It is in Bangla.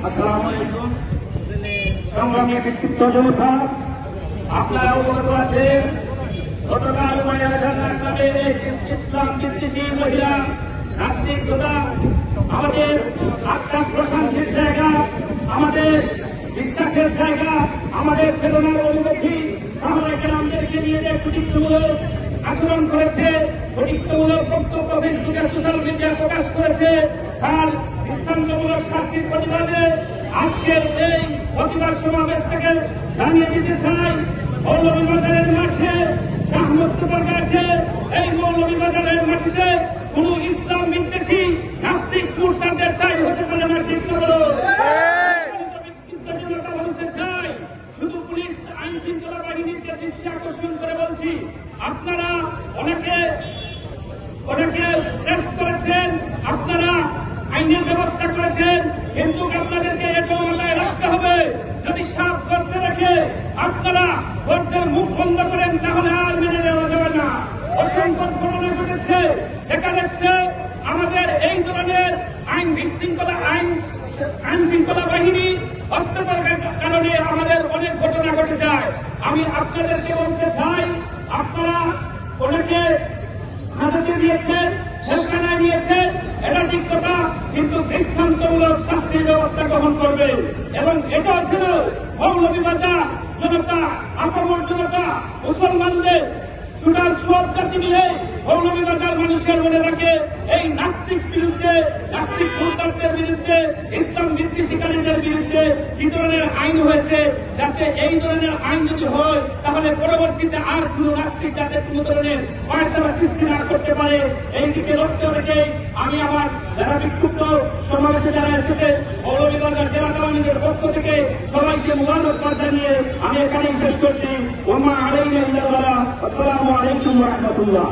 আসসালামু আলাইকুম। সংগ্রামী ব্যক্তিত্ব জনতা, আপনারা অবগত আছেন গতকাল নামের ইসলাম বিদ্বেষী মহিলা নাস্তিক যোদ্ধা আমাদের আত্মা প্রশান্তির জায়গা, আমাদের বিশ্বাসের জায়গা, আমাদের বেদনার অনুভূতি সামরিকদেরকে নিয়ে যে কুটিত্বমূলক আচরণ করেছে, কুটিত্বমূলক বক্তব্য ফেসবুকে সোশ্যাল মিডিয়া প্রকাশ করেছে, তার দৃষ্টান্তমূলক শাস্তির প্রতিবাদে আজকের এই প্রতিবাদ সমাবেশ থেকে জানিয়ে দিতে চাই, মৌলভীবাজারের মাঠে শাহ মোস্তফার কাছে এই মৌলভীবাজারের মাটিতে কোন ইসলাম বিদ্বেষী নাস্তিক মুরতাদের তাই হতে পারে না। ঠিক করো বলতে চাই, শুধু পুলিশ আইন শৃঙ্খলা বাহিনীকে দৃষ্টি আকর্ষণ করে বলছি, আপনারা অনেকে টেস্ট করেছেন, আপনারা আইনের ব্যবস্থা করেছেন, কিন্তু আপনাদেরকে এটাও মাথায় রাখতে হবে, যদি সাপ করতে রেখে আপনারা গর্তের মুখ বন্ধ করেন তাহলে আর মেনে নেওয়া যাবে না। অসংখ্য ঘটনা ঘটেছে, দেখা যাচ্ছে আমাদের এই ধরনের আইন শৃঙ্খলা বাহিনী হস্তক্ষেপের কারণে আমাদের অনেক ঘটনা ঘটে যায়। আমি আপনাদেরকে বলতে চাই, আপনারা অনেকে হাজতে দিয়েছেন, জেলখানায় দিয়েছেন, এটা ঠিক কথা, কিন্তু দৃষ্টান্তমূলক শাস্তির ব্যবস্থা গ্রহণ করবে। এবং এটাও ছিল মৌলভীবাজার জনতা, আপামর জনতা, মুসলমানদের টোটাল সব জাতি মিলে মৌলভীবাজার মানুষের মনে রাখে এই নাস্তিক বিরুদ্ধে, নাস্তিক মুরতাদদের বিরুদ্ধে, ইসলাম বিদ্বেষীকারীদের বিরুদ্ধে কি ধরনের আইন হয়েছে, যাতে এই ধরনের আইন যদি হয় তাহলে পরবর্তীতে আর কোন নাস্তিক যাতে কোন ধরনের পায়তারা সৃষ্টি না করতে পারে, এই দিকে লক্ষ্য রেখে আমি আমার যারা বিক্ষুব্ধ সমাবেশে যারা এসেছে মৌলভীবাজার জেলা কমিটির পক্ষ থেকে সবাইকে মুবারকবাদ জানিয়ে আমি এখানেই শেষ করছি। ওমা আলাইনা ইল্লাল্লাহ। আসসালামু আলাইকুম ওয়া রাহমাতুল্লাহ।